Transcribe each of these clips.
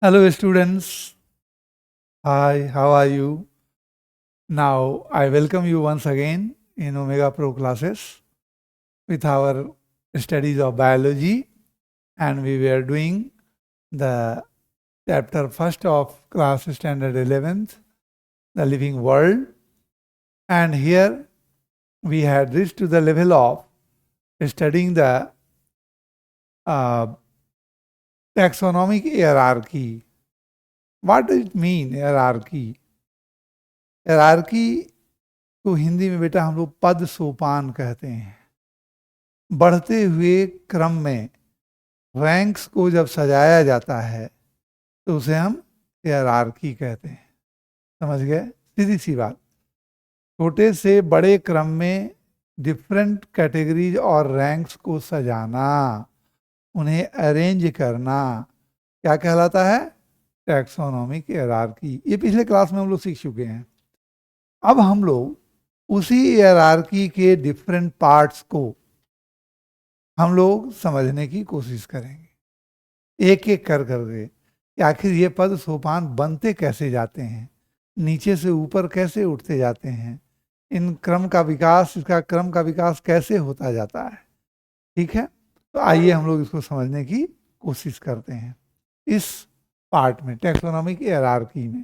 Hello, students. Hi, how are you? Now, I welcome you once again in Omega Pro classes with our studies of biology, and we were doing the chapter first of class standard 11th, the living world. And here we had reached to the level of studying the uh, taxonomic hierarchy. What does it mean, hierarchy? Hierarchy को हिंदी में बेटा हम लोग पद सोपान कहते हैं। बढ़ते हुए क्रम में रैंक्स को जब सजाया जाता है तो उसे हम हायरार्की कहते हैं। समझ गए? सीधी सी बात। छोटे से बड़े क्रम में डिफरेंट कैटेगरीज और रैंक्स को सजाना, उन्हें अरेंज करना क्या कहलाता है? Taxonomic hierarchy. ये पिछले क्लास में हम लोग सीख चुके हैं। अब हम लोग उसी हायरार्की के डिफरेंट पार्ट्स को हम लोग समझने की कोशिश करेंगे, एक एक कर करके कि आखिर ये पद सोपान बनते कैसे जाते हैं, नीचे से ऊपर कैसे उठते जाते हैं, इन क्रम का विकास, इसका क्रम का विकास कैसे होता जाता है। ठीक है, तो आइए हम लोग इसको समझने की कोशिश करते हैं इस पार्ट में, टैक्सोनॉमिक हायरार्की में।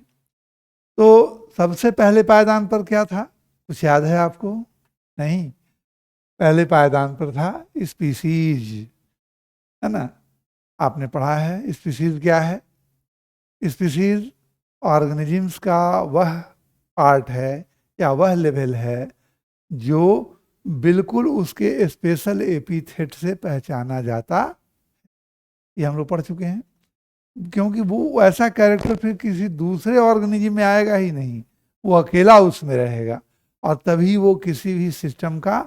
तो सबसे पहले पायदान पर क्या था, कुछ याद है आपको? नहीं, पहले पायदान पर था स्पीसीज, है ना? आपने पढ़ा है स्पीसीज क्या है। स्पीसीज ऑर्गेनिजम्स का वह पार्ट है या वह लेवल है जो बिल्कुल उसके स्पेशल एपिथेट से पहचाना जाता। ये हम लोग पढ़ चुके हैं, क्योंकि वो ऐसा कैरेक्टर फिर किसी दूसरे ऑर्गेनिज्म में आएगा ही नहीं, वो अकेला उसमें रहेगा और तभी वो किसी भी सिस्टम का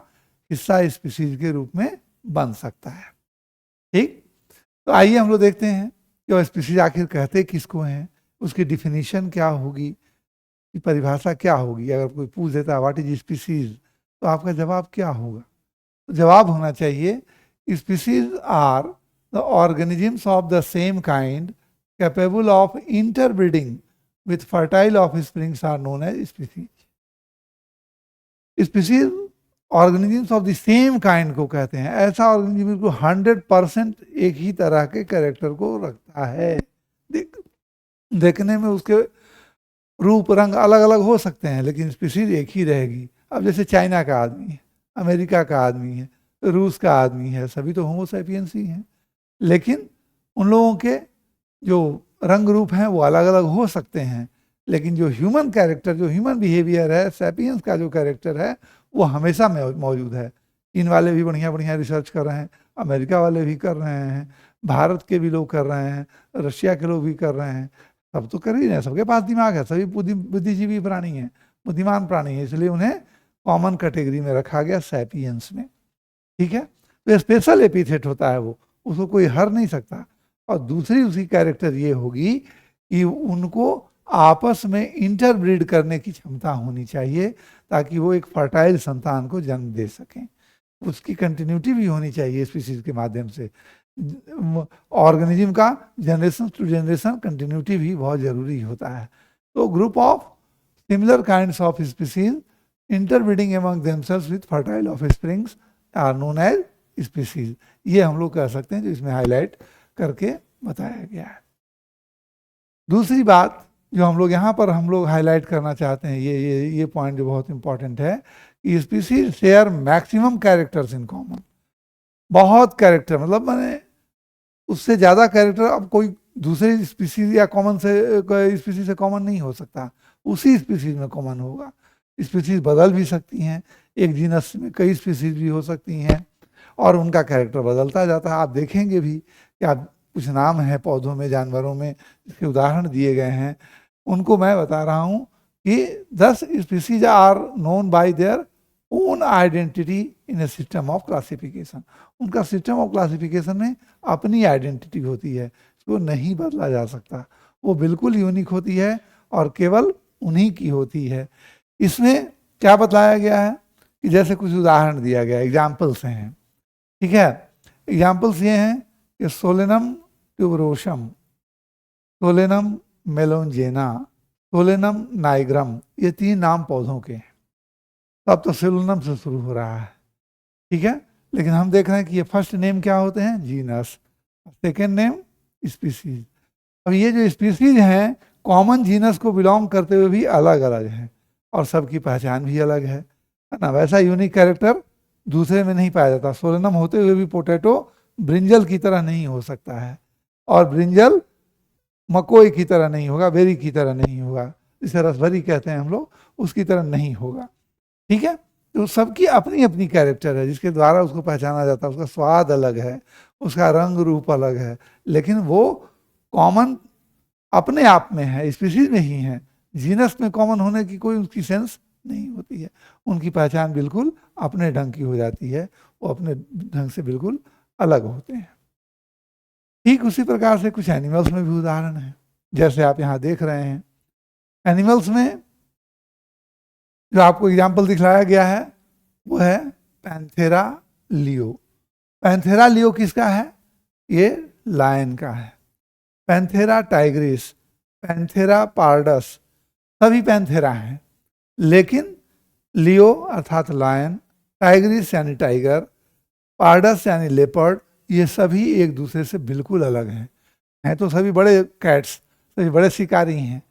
हिस्सा स्पीसीज के रूप में बन सकता है। ठीक, तो आइए हम लोग देखते हैं कि वो स्पीसीज आखिर कहते किसको हैं, उसकी डिफिनीशन क्या होगी, परिभाषा क्या होगी। अगर कोई पूछ देता है व्हाट इज स्पीसीज, तो आपका जवाब क्या होगा? तो जवाब होना चाहिए species are the organisms of the same kind capable of interbreeding with fertile of springs are known as species. Species organisms of the same kind को कहते हैं ऐसा ऑर्गेनिज्म को 100% एक ही तरह के कैरेक्टर को रखता है। देखने में उसके रूप रंग अलग अलग हो सकते हैं लेकिन स्पीसीज एक ही रहेगी। अब जैसे चाइना का आदमी है, अमेरिका का आदमी है, रूस का आदमी है, सभी तो होमोसैपियंस ही हैं, लेकिन उन लोगों के जो रंग रूप हैं वो अलग अलग हो सकते हैं, लेकिन जो ह्यूमन कैरेक्टर, जो ह्यूमन बिहेवियर है, सैपियंस का जो कैरेक्टर है वो हमेशा मौजूद है। चीन वाले भी बढ़िया बढ़िया रिसर्च कर रहे हैं, अमेरिका वाले भी कर रहे हैं, भारत के भी लोग कर रहे हैं, रशिया के लोग भी कर रहे हैं, सब तो कर ही रहे हैं, सबके पास दिमाग है, सभी बुद्धिजीवी प्राणी हैं, बुद्धिमान प्राणी हैं, इसलिए उन्हें कॉमन कैटेगरी में रखा गया, सैपियंस में। ठीक है, तो स्पेशल एपिथेट होता है वो, उसको कोई हर नहीं सकता। और दूसरी उसकी कैरेक्टर ये होगी कि उनको आपस में इंटरब्रीड करने की क्षमता होनी चाहिए ताकि वो एक फर्टाइल संतान को जन्म दे सकें। उसकी कंटिन्यूटी भी होनी चाहिए स्पीसीज के माध्यम से। ऑर्गेनिज्म का जनरेशन टू जनरेशन कंटिन्यूटी भी बहुत जरूरी होता है। तो group of similar kinds of species interbreeding among themselves with fertile offsprings are known as species, ये हम लोग कह सकते हैं, जो इसमें हाईलाइट करके बताया गया है। दूसरी बात जो हम लोग यहाँ पर हम लोग हाईलाइट करना चाहते हैं, ये पॉइंट जो बहुत इंपॉर्टेंट है कि species share maximum characters in common. बहुत कैरेक्टर, मतलब मैंने उससे ज़्यादा कैरेक्टर अब कोई दूसरी स्पीसीज या कॉमन से स्पीसीज से कॉमन नहीं हो सकता, उसी स्पीसीज में कॉमन होगा। स्पीसीज बदल भी सकती हैं, एक जीनस में कई स्पीसीज भी हो सकती हैं और उनका कैरेक्टर बदलता जाता है। आप देखेंगे भी कि आप कुछ नाम हैं पौधों में, जानवरों में, इसके उदाहरण दिए गए हैं, उनको मैं बता रहा हूँ कि 10 species are known by their own identity in a system of classification. उनका सिस्टम ऑफ क्लासिफिकेशन में अपनी आइडेंटिटी होती है, इसको नहीं बदला जा सकता, वो बिल्कुल यूनिक होती है और केवल उन्हीं की होती है। इसमें क्या बताया गया है कि जैसे कुछ उदाहरण दिया गया, एग्जाम्पल्स हैं। ठीक है, एग्जाम्पल्स ये हैं कि solanum tuberosum, solanum melongena, solanum nigrum, ये 3 नाम पौधों के हैं। तो अब तो सोलेनम से शुरू हो रहा है, ठीक है। लेकिन हम देख रहे हैं कि ये फर्स्ट नेम क्या होते हैं, जीनस, सेकेंड नेम स्पीसीज। अब ये जो स्पीसीज हैं कॉमन जीनस को बिलोंग करते हुए भी अलग अलग हैं और सबकी पहचान भी अलग है ना। वैसा यूनिक कैरेक्टर दूसरे में नहीं पाया जाता। सोलेनम होते हुए भी पोटैटो ब्रिंजल की तरह नहीं हो सकता है, और ब्रिंजल मकोई की तरह नहीं होगा, बेरी की तरह नहीं होगा, जिसे रसभरी कहते हैं हम लोग, उसकी तरह नहीं होगा, ठीक है। तो सबकी अपनी अपनी कैरेक्टर है जिसके द्वारा उसको पहचाना जाता है। उसका स्वाद अलग है, उसका रंग रूप अलग है, लेकिन वो कॉमन अपने आप में है, स्पीसीज में ही है। जीनस में कॉमन होने की कोई उसकी सेंस नहीं होती है। उनकी पहचान बिल्कुल अपने ढंग की हो जाती है, वो अपने ढंग से बिल्कुल अलग होते हैं। ठीक उसी प्रकार से कुछ एनिमल्स में भी उदाहरण है, जैसे आप यहाँ देख रहे हैं। एनिमल्स में जो आपको एग्जाम्पल दिखलाया गया है वो है पैंथेरा लियो। पैंथेरा लियो किसका है, ये लायन का है। पैंथेरा टाइग्रिस, पैंथेरा पार्डस, सभी पैंथेरा हैं, लेकिन लियो अर्थात लायन, टाइग्रिस यानी टाइगर, पार्डस यानी लेपर्ड, ये सभी एक दूसरे से बिल्कुल अलग हैं तो सभी बड़े कैट्स, सभी बड़े शिकारी हैं,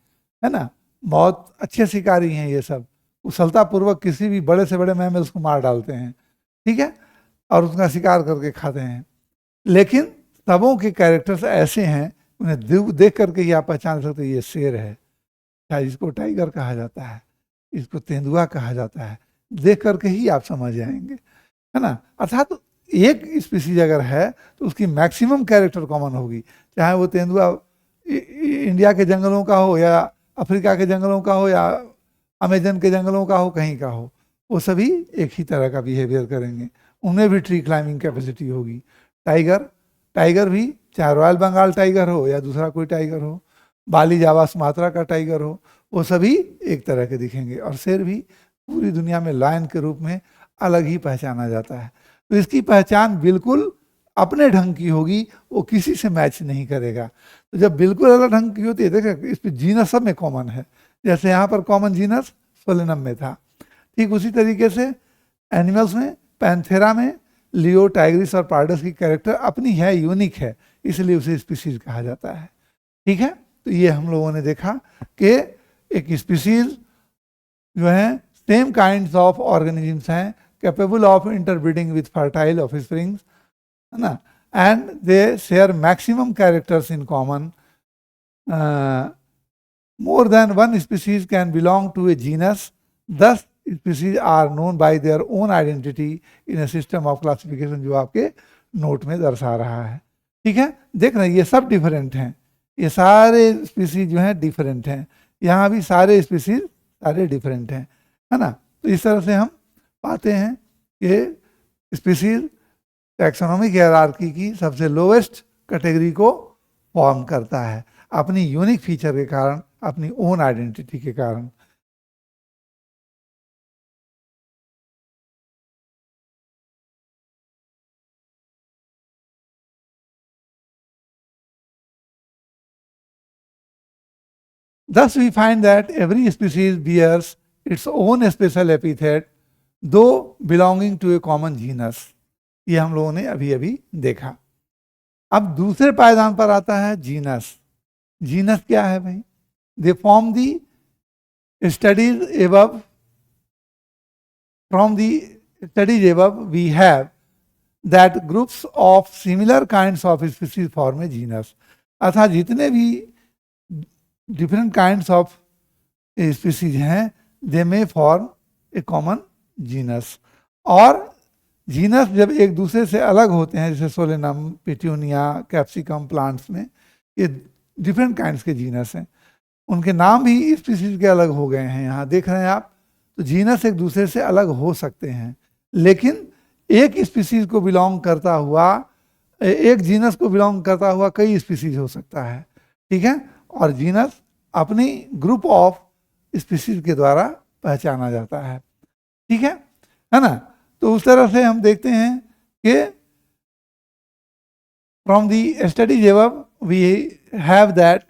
है ना, बहुत अच्छे शिकारी हैं ये सब, कुशलतापूर्वक किसी भी बड़े से बड़े मैमल्स को मार डालते हैं, ठीक है, और उसका शिकार करके खाते हैं। लेकिन सबों के कैरेक्टर्स ऐसे हैं, उन्हें देख करके ही आप पहचान सकते ये शेर है, चाहे इसको टाइगर कहा जाता है, इसको तेंदुआ कहा जाता है, देख करके ही आप समझ जाएंगे, है ना। अर्थात तो एक स्पीसीज अगर है तो उसकी मैक्सिमम कैरेक्टर कॉमन होगी, चाहे वो तेंदुआ इंडिया के जंगलों का हो या अफ्रीका के जंगलों का हो या अमेजन के जंगलों का हो, कहीं का हो, वो सभी एक ही तरह का बिहेवियर करेंगे। उनमें भी ट्री क्लाइंबिंग कैपेसिटी होगी। टाइगर भी, चाहे रॉयल बंगाल टाइगर हो या दूसरा कोई टाइगर हो, बाली जावा सुमात्रा का टाइगर हो, वो सभी एक तरह के दिखेंगे। और शेर भी पूरी दुनिया में लायन के रूप में अलग ही पहचाना जाता है। तो इसकी पहचान बिल्कुल अपने ढंग की होगी, वो किसी से मैच नहीं करेगा। तो जब बिल्कुल अलग ढंग की होती है, देखिए इस पर जीनस सब में कॉमन है, जैसे यहाँ पर कॉमन जीनस सोलेनम में था, ठीक उसी तरीके से एनिमल्स में पैंथेरा में लियो, टाइग्रिस और पार्डस की कैरेक्टर अपनी है, यूनिक है, इसलिए उसे स्पीसीज कहा जाता है, ठीक है। तो ये हम लोगों ने देखा कि एक स्पीसीज जो है सेम काइंड्स ऑफ ऑर्गेनिजम्स हैं, capable of interbreeding with fertile offsprings, है ना, and they share maximum characters in common. More than one species can belong to a genus. Thus, species are known by their own identity in a system of classification, जो आपके note में दर्शा रहा है, ठीक है। देख रहे हैं ये सब डिफरेंट हैं, ये सारे स्पीसीज जो हैं डिफरेंट हैं, यहाँ भी सारे स्पीसीज सारे डिफरेंट हैं, है ना। तो इस तरह से हम पाते हैं कि स्पीसीज टैक्सोनॉमिक हायरार्की की सबसे लोवेस्ट कैटेगरी को फॉर्म करता है, अपनी यूनिक फीचर के कारण, अपनी ओन आइडेंटिटी के कारण। Thus we find that every species bears its own special epithet, though belonging to a common genus. ये हम लोगों ने अभी अभी देखा। अब दूसरे पायदान पर आता है जीनस। जीनस क्या है भाई? They form the studies above, from the studies above we have that groups of similar kinds of species form a genus. अर्थात जितने भी डिफरेंट काइंड्स ऑफ स्पीसीज हैं, they may form a common genus. और genus जब एक दूसरे से अलग होते हैं, जैसे सोलेनम, पिट्यूनिया, कैप्सिकम प्लांट्स में, ये डिफरेंट काइंड्स के जीनस हैं, उनके नाम भी स्पीसीज के अलग हो गए हैं, यहाँ देख रहे हैं आप। तो जीनस एक दूसरे से अलग हो सकते हैं, लेकिन एक स्पीसीज को बिलोंग करता हुआ, एक जीनस को बिलोंग करता हुआ कई स्पीसीज हो सकता है, ठीक है। और जीनस अपनी ग्रुप ऑफ स्पीसीज के द्वारा पहचाना जाता है, ठीक है ना। तो उस तरह से हम देखते हैं कि from the studies above we have that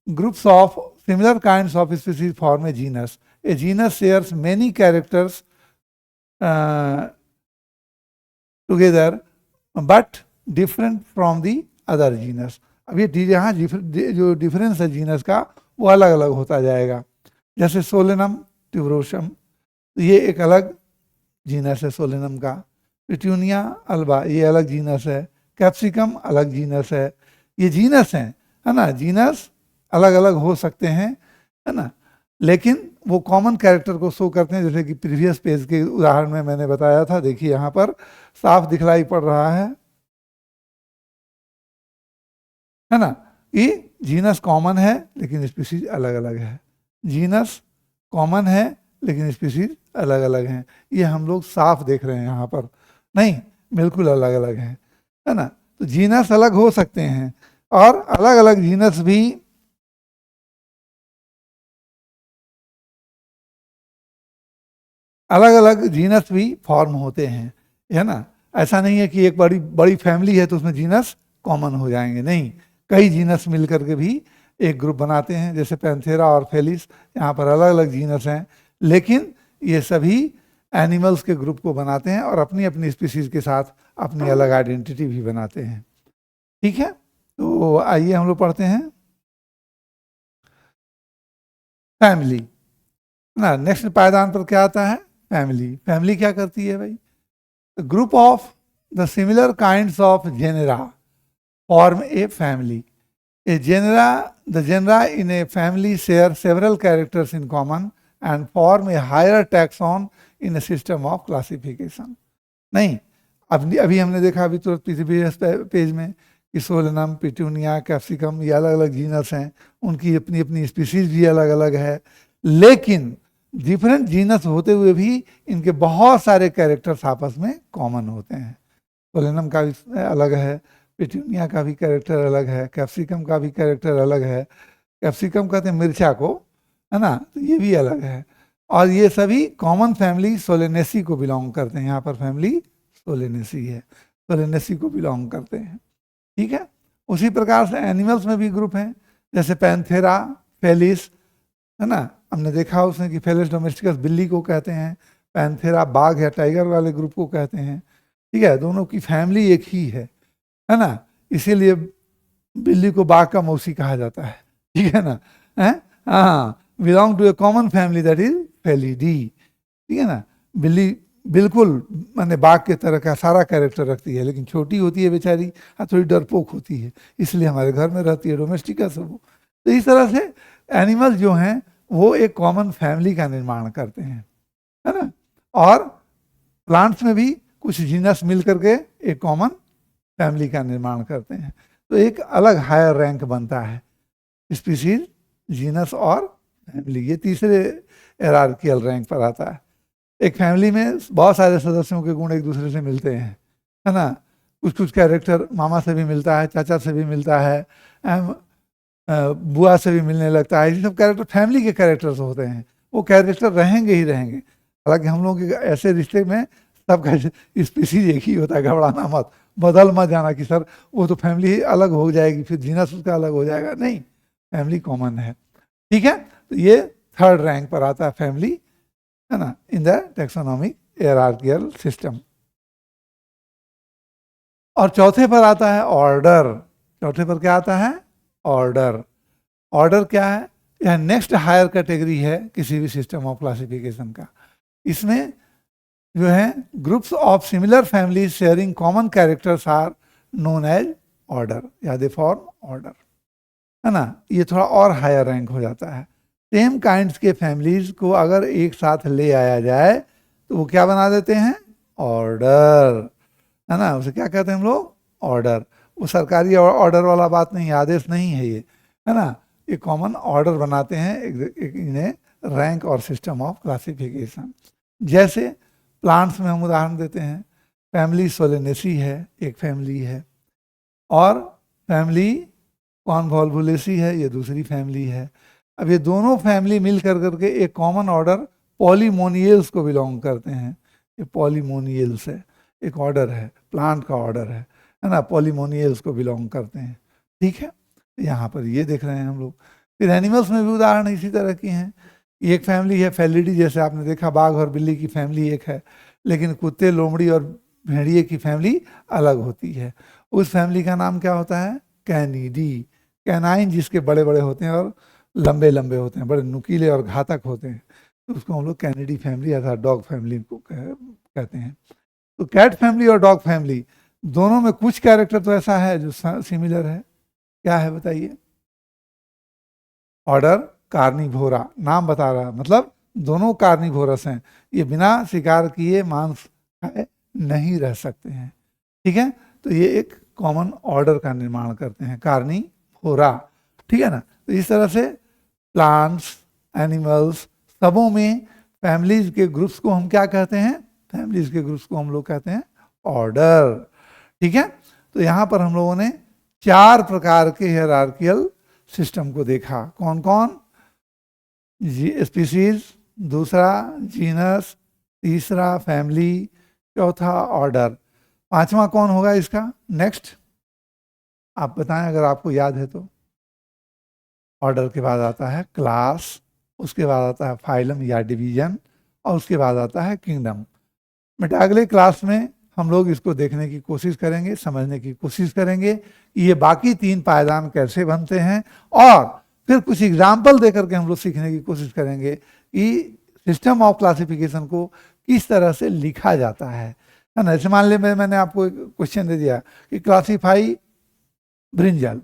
Groups of similar kinds of species form a genus. A genus shares many characters together but different from the other genus. अब ये यहाँ जो डिफरेंस है जीनस का वो अलग अलग होता जाएगा. जैसे सोलेनम ट्यूबरोसम, ये एक अलग जीनस है सोलेनम का. पिट्यूनिया अल्बा ये अलग जीनस है. कैप्सिकम अलग जीनस है. ये जीनस हैं, है ना. जीनस अलग अलग हो सकते हैं, है ना, लेकिन वो कॉमन कैरेक्टर को शो करते हैं. जैसे कि प्रीवियस पेज के उदाहरण में मैंने बताया था, देखिए यहाँ पर साफ दिखलाई पड़ रहा है ना. ये जीनस कॉमन है लेकिन स्पीसीज अलग अलग है. जीनस कॉमन है लेकिन स्पीसीज अलग अलग हैं. ये हम लोग साफ देख रहे हैं यहाँ पर, नहीं बिल्कुल अलग अलग हैं, है ना. तो जीनस अलग हो सकते हैं और अलग अलग जीनस भी अलग अलग जीनस भी फॉर्म होते हैं, है ना. ऐसा नहीं है कि एक बड़ी बड़ी फैमिली है तो उसमें जीनस कॉमन हो जाएंगे, नहीं. कई जीनस मिल करके भी एक ग्रुप बनाते हैं. जैसे पैंथेरा और फेलिस, यहाँ पर अलग अलग जीनस हैं लेकिन ये सभी एनिमल्स के ग्रुप को बनाते हैं और अपनी अपनी स्पीसीज के साथ अपनी अलग आइडेंटिटी भी बनाते हैं. ठीक है, तो आइए हम लोग पढ़ते हैं फैमिली ना. नेक्स्ट पायदान पर क्या आता है? फैमिली. फैमिली क्या करती है भाई? Group of the similar kinds of genera form a family. A genera, the genera in a family share several characters in common and form a higher taxon in a system of classification. नहीं, अभी हमने देखा अभी तुरंत previous page में कि Solanum, पिट्यूनिया, capsicum ये अलग अलग जीनस हैं, उनकी अपनी अपनी स्पीसीज भी अलग अलग है, लेकिन डिफरेंट जीनस होते हुए भी इनके बहुत सारे कैरेक्टर्स आपस में कॉमन होते हैं. सोलेनम का भी अलग है, पिट्यूनिया का भी कैरेक्टर अलग है, कैप्सिकम का भी कैरेक्टर अलग है. कैप्सिकम कहते हैं मिर्चा को, है ना, तो ये भी अलग है. और ये सभी कॉमन फैमिली सोलेनेसी को बिलोंग करते हैं. यहाँ पर फैमिली सोलेनेसी है, सोलेनेसी को बिलोंग करते हैं. ठीक है. उसी प्रकार से एनिमल्स में भी ग्रुप हैं, जैसे पैंथेरा, फेलिस, है ना. हमने देखा उसमें कि फेलिस डोमेस्टिकस बिल्ली को कहते हैं, पैंथेरा बाघ या टाइगर वाले ग्रुप को कहते हैं. ठीक है, दोनों की फैमिली एक ही है ना. इसीलिए बिल्ली को बाघ का मौसी कहा जाता है. ठीक है ना. हाँ, belong to a common family that is Felidae. ठीक है ना. बिल्ली बिल्कुल माने बाघ के तरह का सारा कैरेक्टर रखती है, लेकिन छोटी होती है बेचारी, थोड़ी डरपोक होती है, इसलिए हमारे घर में रहती है, डोमेस्टिकस है वो. तो इस तरह से एनिमल्स जो हैं वो एक कॉमन फैमिली का निर्माण करते हैं, है ना. और प्लांट्स में भी कुछ जीनस मिल करके एक कॉमन फैमिली का निर्माण करते हैं. तो एक अलग हायर रैंक बनता है स्पीसीज, जीनस और फैमिली. ये तीसरे हायरार्किकल रैंक पर आता है. एक फैमिली में बहुत सारे सदस्यों के गुण एक दूसरे से मिलते हैं, है ना. कुछ कुछ कैरेक्टर मामा से भी मिलता है, चाचा से भी मिलता है, बुआ से भी मिलने लगता है. ये सब कैरेक्टर फैमिली के कैरेक्टर्स होते हैं, वो कैरेक्टर रहेंगे ही रहेंगे. हालांकि हम लोग के ऐसे रिश्ते में सबका स्पीसीज एक ही होता है, घबराना मत, बदल मत जाना कि सर वो तो फैमिली अलग हो जाएगी फिर जीनस उसका अलग हो जाएगा. नहीं, फैमिली कॉमन है. ठीक है. तो ये थर्ड रैंक पर आता है फैमिली, है ना, in the taxonomic hierarchical system. और चौथे पर आता है ऑर्डर. चौथे पर क्या आता है? ऑर्डर. ऑर्डर क्या है? यह नेक्स्ट हायर कैटेगरी है किसी भी सिस्टम ऑफ क्लासिफिकेशन का. इसमें जो है groups of similar families sharing common characters are known as order या दे फॉर्म ऑर्डर, है ना. ये थोड़ा और हायर रैंक हो जाता है. सेम काइंड्स के फैमिलीज को अगर एक साथ ले आया जाए तो वो क्या बना देते हैं? ऑर्डर, है ना. उसे क्या कहते हैं हम लोग? ऑर्डर. वो सरकारी ऑर्डर वाला बात नहीं, आदेश नहीं है ये, है ना. ये कॉमन ऑर्डर बनाते हैं इन्हें रैंक और सिस्टम ऑफ क्लासिफिकेशन. जैसे प्लांट्स में हम उदाहरण देते हैं, फैमिली सोलेनेसी है, एक फैमिली है, और फैमिली कॉन्वोल्वुलेसी है, ये दूसरी फैमिली है. अब ये दोनों फैमिली मिल कर करके एक कॉमन ऑर्डर पॉलीमोनियल्स को बिलोंग करते हैं. ये पॉलीमोनियल्स है, एक ऑर्डर है, प्लांट का ऑर्डर है ना. पॉलीमोनियल्स को बिलोंग करते हैं. ठीक है. यहाँ पर ये देख रहे हैं हम लोग फिर एनिमल्स में भी उदाहरण इसी तरह की हैं। एक फैमिली है फेलिडी, जैसे आपने देखा बाघ और बिल्ली की फैमिली एक है, लेकिन कुत्ते, लोमड़ी और भेड़िए की फैमिली अलग होती है। उस फैमिली का नाम क्या होता है? कैनिडी। कैनाइन जिसके बड़े बड़े होते हैं और लंबे लंबे होते हैं, बड़े नुकीले और घातक होते हैं, तो उसको हम लोग कैनिडी फैमिली अर्थात डॉग फैमिली को कहते हैं। तो कैट फैमिली और डॉग फैमिली दोनों में कुछ कैरेक्टर तो ऐसा है जो सिमिलर है। क्या है बताइए? ऑर्डर कार्निवोरा, नाम बता रहा है, मतलब दोनों कार्निवोरस हैं, ये बिना शिकार किए मांस खाए नहीं रह सकते हैं। ठीक है, तो ये एक कॉमन ऑर्डर का निर्माण करते हैं, कार्निवोरा। ठीक है ना? तो इस तरह से प्लांट्स, एनिमल्स, सबों में फैमिलीज के ग्रुप्स को हम क्या कहते हैं? फैमिलीज के ग्रुप्स को हम लोग कहते हैं ऑर्डर। ठीक है, तो यहां पर हम लोगों ने 4 प्रकार के हायरार्कियल सिस्टम को देखा। कौन कौन? स्पीसीज, दूसरा जीनस, तीसरा फैमिली, चौथा ऑर्डर, पांचवा कौन होगा इसका? नेक्स्ट आप बताएं अगर आपको याद है तो। ऑर्डर के बाद आता है क्लास, उसके बाद आता है फाइलम या डिवीजन, और उसके बाद आता है किंगडम। बेटा अगले क्लास में हम लोग इसको देखने की कोशिश करेंगे, समझने की कोशिश करेंगे कि ये बाकी 3 पायदान कैसे बनते हैं, और फिर कुछ एग्जाम्पल देकर के हम लोग सीखने की कोशिश करेंगे कि सिस्टम ऑफ क्लासिफिकेशन को किस तरह से लिखा जाता है ना। जैसे मान ले मैंने आपको एक क्वेश्चन दे दिया कि क्लासीफाई ब्रिंजल,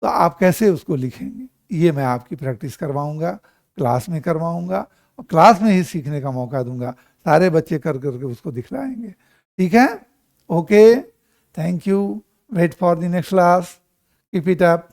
तो आप कैसे उसको लिखेंगे, ये मैं आपकी प्रैक्टिस करवाऊंगा, क्लास में करवाऊंगा, और क्लास में ही सीखने का मौका दूंगा। सारे बच्चे कर करके उसको दिखलाएंगे। ठीक है? Okay, thank you, wait for the next class, keep it up.